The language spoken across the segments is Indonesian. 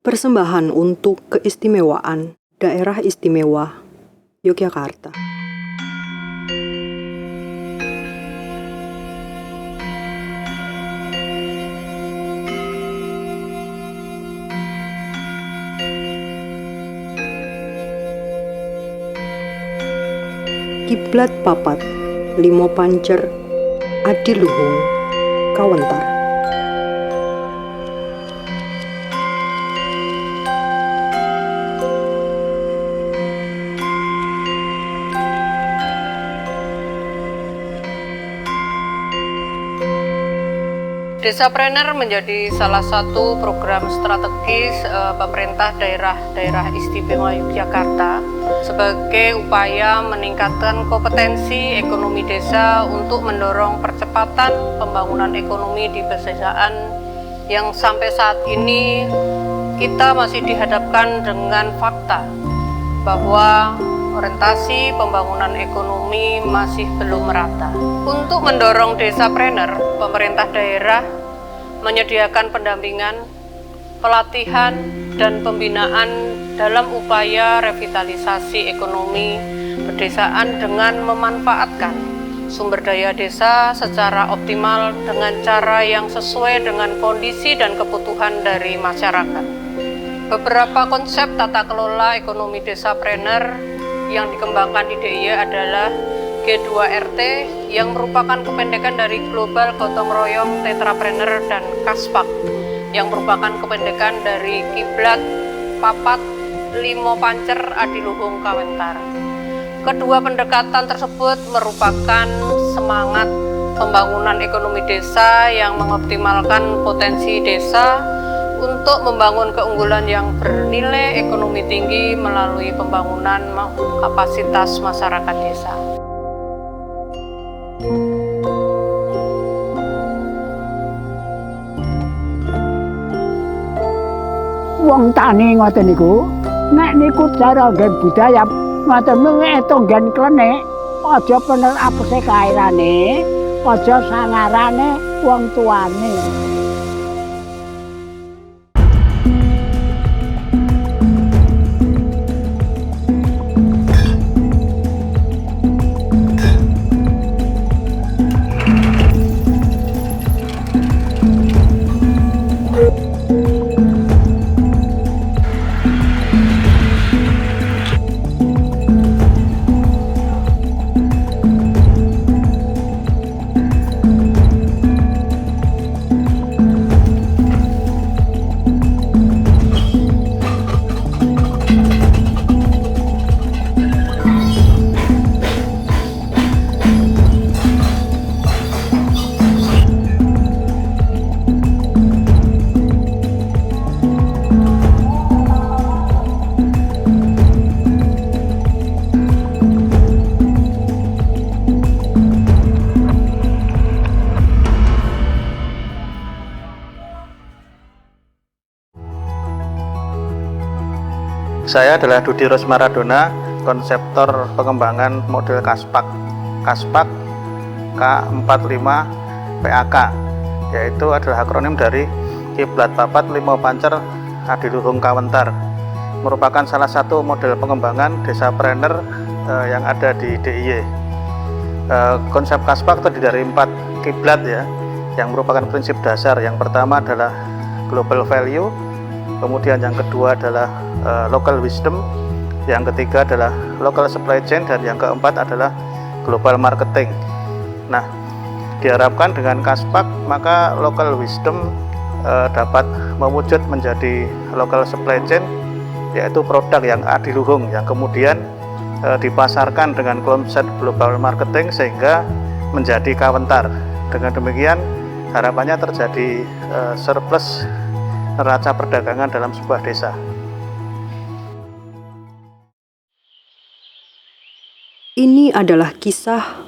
Persembahan untuk keistimewaan Daerah Istimewa Yogyakarta. Kiblat papat, limo pancer, adiluhung, kawentar. Desapreneur menjadi salah satu program strategis pemerintah daerah istimewa Yogyakarta sebagai upaya meningkatkan kompetensi ekonomi desa untuk mendorong percepatan pembangunan ekonomi di pedesaan yang sampai saat ini kita masih dihadapkan dengan fakta bahwa orientasi pembangunan ekonomi masih belum merata. Untuk mendorong desapreneur, pemerintah daerah menyediakan pendampingan, pelatihan, dan pembinaan dalam upaya revitalisasi ekonomi pedesaan dengan memanfaatkan sumber daya desa secara optimal dengan cara yang sesuai dengan kondisi dan kebutuhan dari masyarakat. Beberapa konsep tata kelola ekonomi desapreneur yang dikembangkan di DIY adalah G2RT yang merupakan kependekan dari Global Gotong Royong Tetrapreneur dan Kaspak yang merupakan kependekan dari Kiblat Papat Limo Pancer Adiluhung Kawentar. Kedua pendekatan tersebut merupakan semangat pembangunan ekonomi desa yang mengoptimalkan potensi desa untuk membangun keunggulan yang bernilai ekonomi tinggi melalui pembangunan kapasitas masyarakat desa. Wong tani ngoten niku, nek niku cara nggen budaya ngoten niku nggen klenik, aja bener apese kairane, aja sangarane wong tuane. Saya adalah Dudi Rosmaradona, konseptor pengembangan model Kaspak K45 PAK, yaitu adalah akronim dari Kiblat Papat Limo Pancer Adiluhung Kawentar, merupakan salah satu model pengembangan desapreneur yang ada di DIY. Konsep Kaspak terdiri dari 4 kiblat ya, yang merupakan prinsip dasar. Yang pertama adalah global value, kemudian yang kedua adalah local wisdom, yang ketiga adalah local supply chain, dan yang keempat adalah global marketing. Nah, diharapkan dengan Kaspak maka local wisdom dapat mewujud menjadi local supply chain, yaitu produk yang adiluhung yang kemudian dipasarkan dengan konsep global marketing sehingga menjadi kawentar. Dengan demikian harapannya terjadi surplus neraca perdagangan dalam sebuah desa. Ini adalah kisah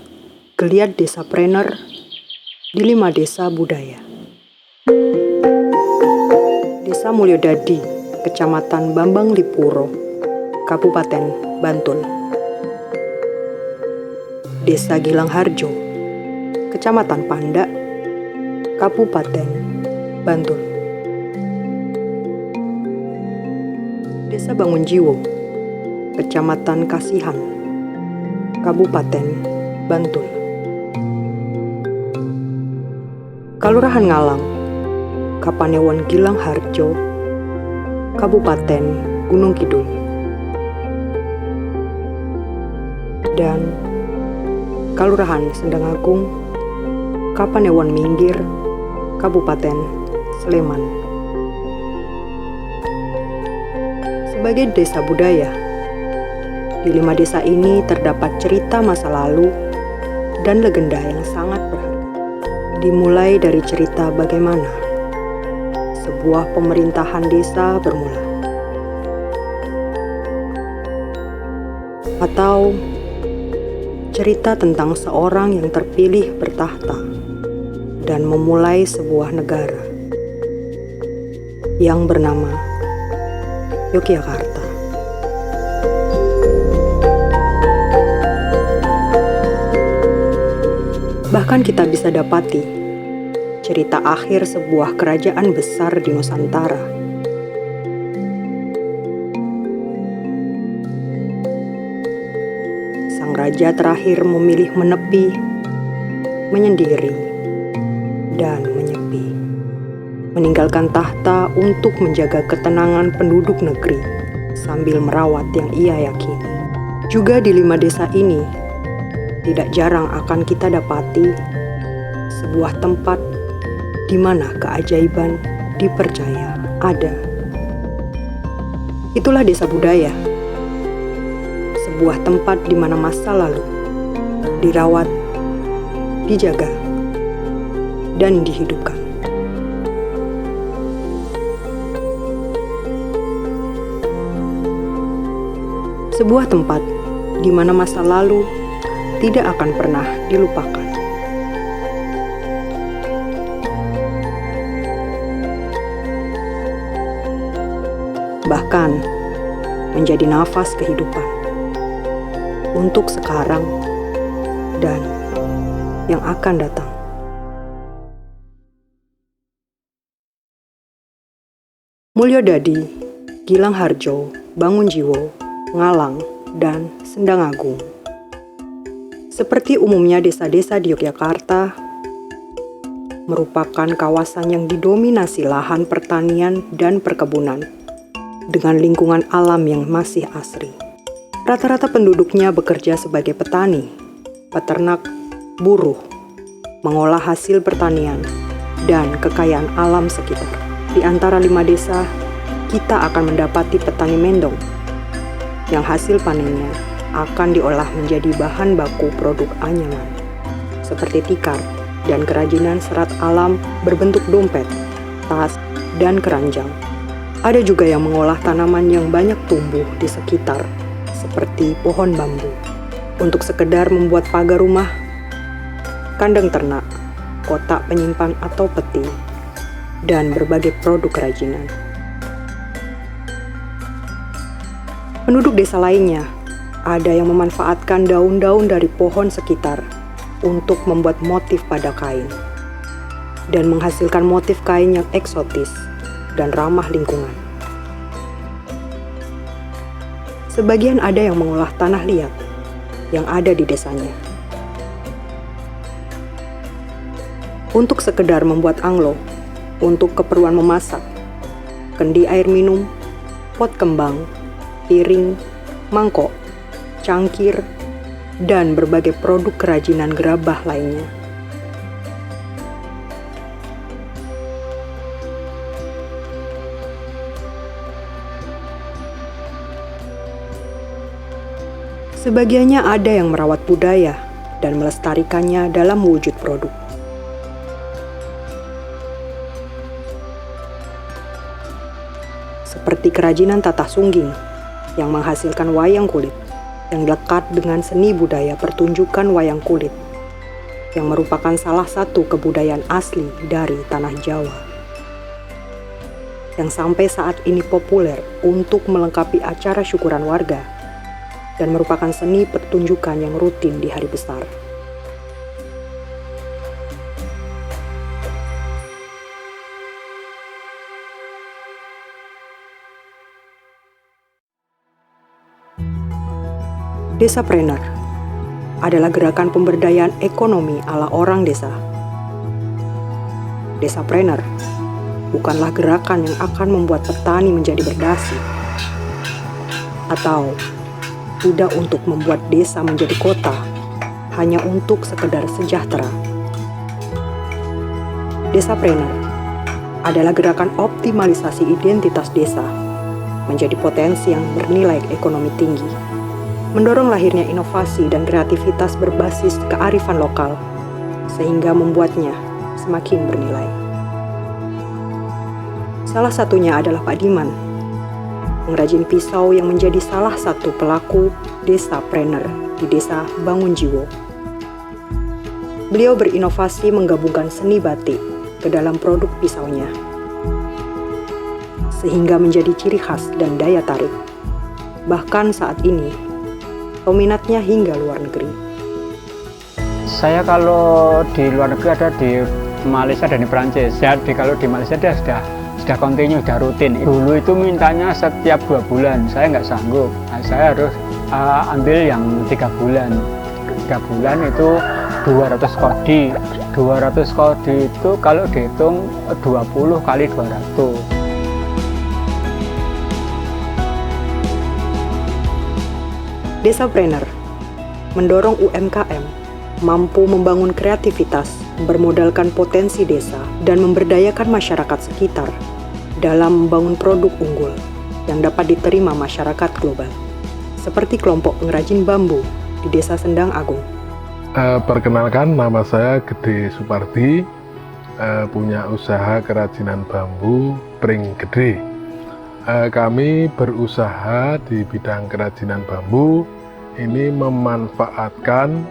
geliat desapreneur di 5 desa budaya. Desa Mulyodadi, Kecamatan Bambang Lipuro, Kabupaten Bantul. Desa Gilangharjo, Kecamatan Pandak, Kabupaten Bantul. Desa Bangunjiwo, Kecamatan Kasihan, Kabupaten Bantul. Kalurahan Ngalang, Kapanewon Gilang Harjo, Kabupaten Gunung Kidul. Dan Kalurahan Sendang Agung, Kapanewon Minggir, Kabupaten Sleman. Sebagai desa budaya, di 5 desa ini terdapat cerita masa lalu dan legenda yang sangat berharga. Dimulai dari cerita bagaimana sebuah pemerintahan desa bermula, atau cerita tentang seorang yang terpilih bertahta dan memulai sebuah negara yang bernama Yogyakarta. Bahkan kita bisa dapati cerita akhir sebuah kerajaan besar di Nusantara. Sang raja terakhir memilih menepi, menyendiri, dan menyepi, meninggalkan tahta untuk menjaga ketenangan penduduk negeri sambil merawat yang ia yakini. Juga di 5 desa ini, tidak jarang akan kita dapati sebuah tempat di mana keajaiban dipercaya ada. Itulah desa budaya, sebuah tempat di mana masa lalu dirawat, dijaga, dan dihidupkan. Sebuah tempat di mana masa lalu tidak akan pernah dilupakan. Bahkan menjadi nafas kehidupan untuk sekarang dan yang akan datang. Mulyo Dadi, Gilang Harjo, Bangunjiwo, Ngalang, dan Sendang Agung. Seperti umumnya desa-desa di Yogyakarta, merupakan kawasan yang didominasi lahan pertanian dan perkebunan, dengan lingkungan alam yang masih asri. Rata-rata penduduknya bekerja sebagai petani, peternak, buruh, mengolah hasil pertanian, dan kekayaan alam sekitar. Di antara 5 desa, kita akan mendapati petani mendong, yang hasil panennya akan diolah menjadi bahan baku produk anyaman, seperti tikar dan kerajinan serat alam berbentuk dompet, tas, dan keranjang. Ada juga yang mengolah tanaman yang banyak tumbuh di sekitar, seperti pohon bambu, untuk sekedar membuat pagar rumah, kandang ternak, kotak penyimpan atau peti, dan berbagai produk kerajinan. Penduduk desa lainnya, ada yang memanfaatkan daun-daun dari pohon sekitar untuk membuat motif pada kain dan menghasilkan motif kain yang eksotis dan ramah lingkungan. Sebagian ada yang mengolah tanah liat yang ada di desanya untuk sekedar membuat anglo, untuk keperluan memasak, kendi air minum, pot kembang, piring, mangkok, cangkir, dan berbagai produk kerajinan gerabah lainnya. Sebagiannya ada yang merawat budaya dan melestarikannya dalam wujud produk. Seperti kerajinan tatah sungging yang menghasilkan wayang kulit, yang lekat dengan seni budaya pertunjukan wayang kulit, yang merupakan salah satu kebudayaan asli dari tanah Jawa, yang sampai saat ini populer untuk melengkapi acara syukuran warga, dan merupakan seni pertunjukan yang rutin di hari besar. Desapreneur adalah gerakan pemberdayaan ekonomi ala orang desa. Desapreneur bukanlah gerakan yang akan membuat petani menjadi berdasi, atau tidak untuk membuat desa menjadi kota hanya untuk sekedar sejahtera. Desapreneur adalah gerakan optimalisasi identitas desa menjadi potensi yang bernilai ekonomi tinggi, mendorong lahirnya inovasi dan kreativitas berbasis kearifan lokal, sehingga membuatnya semakin bernilai. Salah satunya adalah Pak Diman, pengrajin pisau yang menjadi salah satu pelaku Desapreneur di Desa Bangunjiwo. Beliau berinovasi menggabungkan seni batik ke dalam produk pisaunya, sehingga menjadi ciri khas dan daya tarik. Bahkan saat ini, peminatnya hingga luar negeri. Saya kalau di luar negeri ada di Malaysia dan di Perancis. Kalau di Malaysia dia sudah kontinu, sudah rutin. Dulu itu mintanya setiap 2 bulan, saya nggak sanggup. Nah, saya harus ambil yang 3 bulan. 3 bulan itu 200 kodi. 200 kodi itu kalau dihitung 20 kali 200. Desapreneur mendorong UMKM mampu membangun kreativitas, bermodalkan potensi desa, dan memberdayakan masyarakat sekitar dalam membangun produk unggul yang dapat diterima masyarakat global, seperti kelompok pengrajin bambu di Desa Sendang Agung. Perkenalkan, nama saya Gede Supardi, punya usaha kerajinan bambu Pring Gede. Kami berusaha di bidang kerajinan bambu, ini memanfaatkan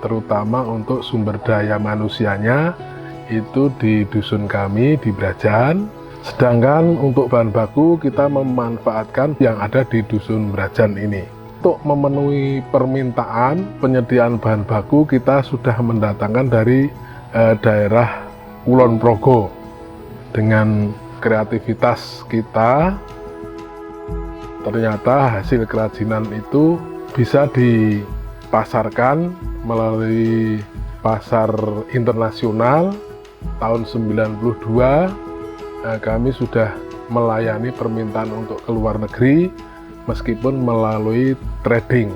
terutama untuk sumber daya manusianya itu di dusun kami di Brajan, sedangkan untuk bahan baku kita memanfaatkan yang ada di dusun Brajan ini. Untuk memenuhi permintaan penyediaan bahan baku kita sudah mendatangkan dari daerah Kulon Progo. Dengan kreativitas kita, ternyata hasil kerajinan itu bisa dipasarkan melalui pasar internasional. Tahun 92 kami sudah melayani permintaan untuk ke luar negeri meskipun melalui trading.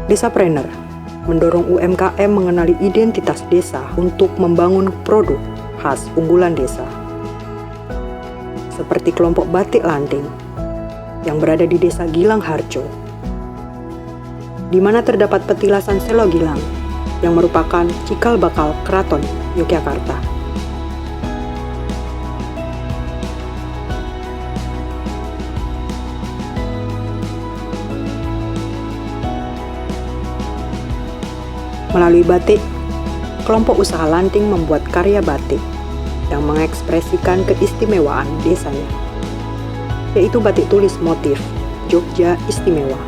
Desapreneur mendorong UMKM mengenali identitas desa untuk membangun produk khas unggulan desa. Seperti kelompok batik Lanting yang berada di Desa Gilang Harjo, di mana terdapat petilasan Selo Gilang yang merupakan cikal bakal Keraton Yogyakarta. Melalui batik, kelompok usaha Lanting membuat karya batik yang mengekspresikan keistimewaan desanya, yaitu batik tulis motif Jogja Istimewa.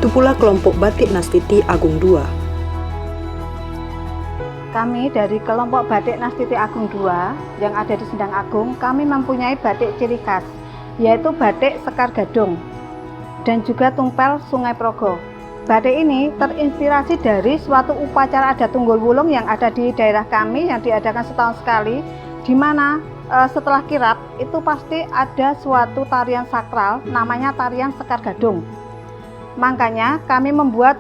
Itu pula kelompok batik Nastiti Agung II. Kami dari kelompok batik Nastiti Agung II yang ada di Sendang Agung, kami mempunyai batik ciri khas, yaitu batik Sekar Gadung dan juga tumpel Sungai Progo. Batik ini terinspirasi dari suatu upacara adat Tunggul Wulung yang ada di daerah kami yang diadakan setahun sekali, di mana setelah kirap itu pasti ada suatu tarian sakral namanya tarian Sekar Gadung. Makanya kami membuat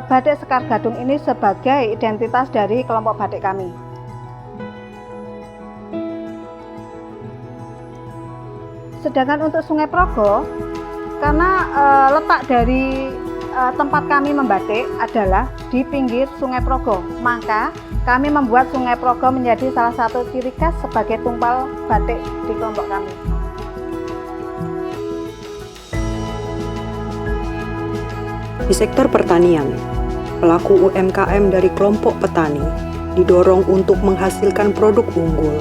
batik Sekar Gadung ini sebagai identitas dari kelompok batik kami. Sedangkan untuk Sungai Progo, karena letak dari tempat kami membatik adalah di pinggir Sungai Progo, maka kami membuat Sungai Progo menjadi salah satu ciri khas sebagai tumpal batik di kelompok kami. Di sektor pertanian, pelaku UMKM dari kelompok petani didorong untuk menghasilkan produk unggul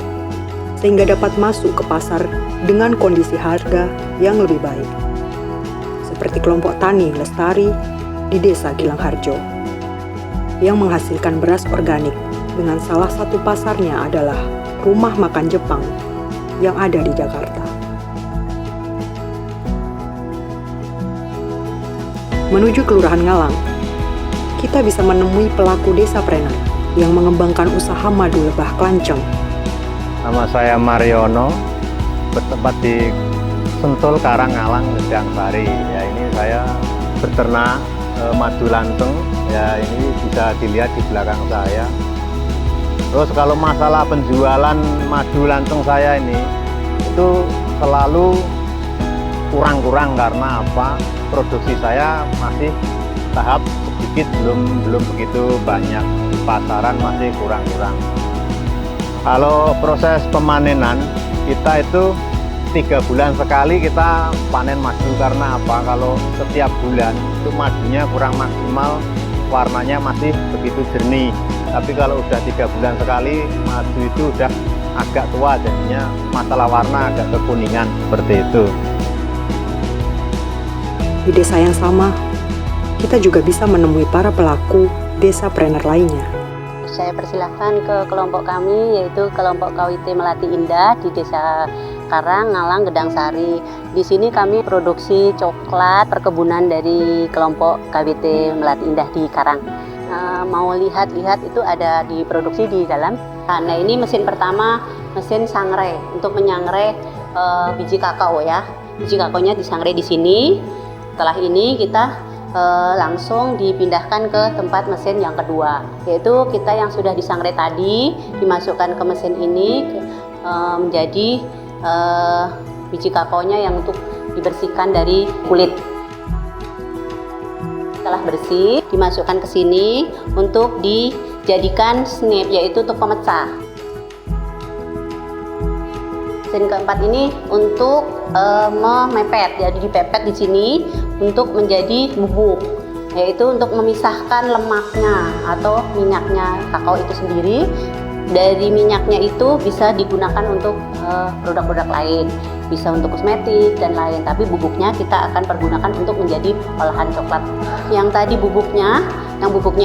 sehingga dapat masuk ke pasar dengan kondisi harga yang lebih baik. seperti kelompok tani Lestari di Desa Gilangharjo, yang menghasilkan beras organik dengan salah satu pasarnya adalah Rumah Makan Jepang yang ada di Jakarta. Menuju Kelurahan Ngalang, kita bisa menemui pelaku Desapreneur yang mengembangkan usaha madu lebah Klanceng. Nama saya Mariono, bertempat di Sentul, Karang, Ngalang, Gedang Sari. Ya, ini saya beternak madu lanteng. Ya, ini bisa dilihat di belakang saya. Terus kalau masalah penjualan madu lanteng saya ini, itu selalu kurang-kurang karena apa? Produksi saya masih tahap sedikit, belum begitu banyak, di pasaran masih kurang-kurang. Kalau proses pemanenan kita itu 3 bulan sekali kita panen madu, karena apa? Kalau setiap bulan itu madunya kurang maksimal, warnanya masih begitu jernih. Tapi kalau udah 3 bulan sekali, madu itu udah agak tua, jadinya masalah warna agak kekuningan seperti itu. Di desa yang sama, kita juga bisa menemui para pelaku Desapreneur lainnya. Saya persilahkan ke kelompok kami, yaitu kelompok KWT Melati Indah di Desa Karang, Ngalang, Gedang Sari. Di sini kami produksi coklat perkebunan dari kelompok KWT Melati Indah di Karang. Mau lihat-lihat itu ada diproduksi di dalam. Nah, ini mesin pertama, mesin sangrai untuk menyangrai biji kakao ya. Biji kakaonya disangrai di sini. Setelah ini kita langsung dipindahkan ke tempat mesin yang kedua, yaitu kita yang sudah disangrai tadi dimasukkan ke mesin ini menjadi biji kakaonya yang untuk dibersihkan dari kulit. Setelah bersih dimasukkan ke sini untuk dijadikan snip, yaitu untuk pemecah. Mesin keempat ini untuk memepet, jadi dipepet di sini untuk menjadi bubuk, yaitu untuk memisahkan lemaknya atau minyaknya kakao itu sendiri. Dari minyaknya itu bisa digunakan untuk produk-produk lain, bisa untuk kosmetik dan lain, tapi bubuknya kita akan pergunakan untuk menjadi olahan coklat. Yang tadi bubuknya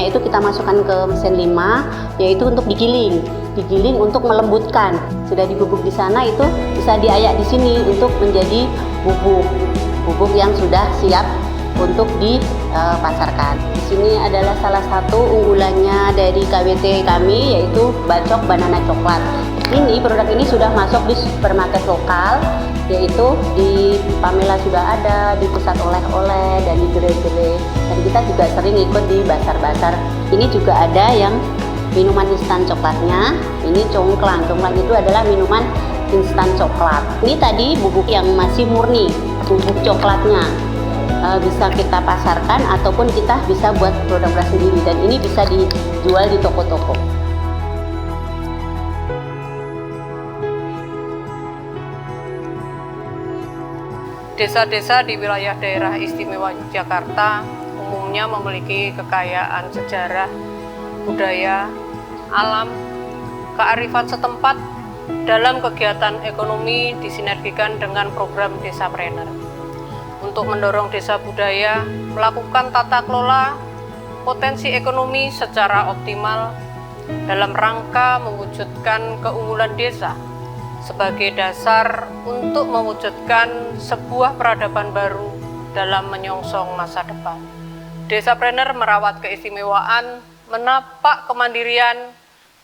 itu kita masukkan ke mesin 5, yaitu untuk digiling untuk melembutkan. Sudah dibubuk di sana, itu bisa diayak di sini untuk menjadi bubuk yang sudah siap untuk dipasarkan. Di sini adalah salah satu unggulannya dari KWT kami, yaitu Bacok Banana Coklat. Ini produk ini sudah masuk di supermarket lokal, yaitu di Pamela sudah ada, di pusat oleh-oleh dan di gerai-gerai. Dan kita juga sering ikut di basar-basar. Ini juga ada yang minuman instan coklatnya. Ini congklang. Congklang itu adalah minuman instan coklat. Ini tadi bubuk yang masih murni, bubuk coklatnya. Bisa kita pasarkan ataupun kita bisa buat produk sendiri, dan ini bisa dijual di toko-toko. Desa-desa di wilayah daerah istimewa Yogyakarta umumnya memiliki kekayaan sejarah, budaya, alam, kearifan setempat. Dalam kegiatan ekonomi disinergikan dengan program Desapreneur. Untuk mendorong desa budaya melakukan tata kelola potensi ekonomi secara optimal dalam rangka mewujudkan keunggulan desa sebagai dasar untuk mewujudkan sebuah peradaban baru dalam menyongsong masa depan. Desapreneur merawat keistimewaan, menapak kemandirian,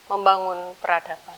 membangun peradaban.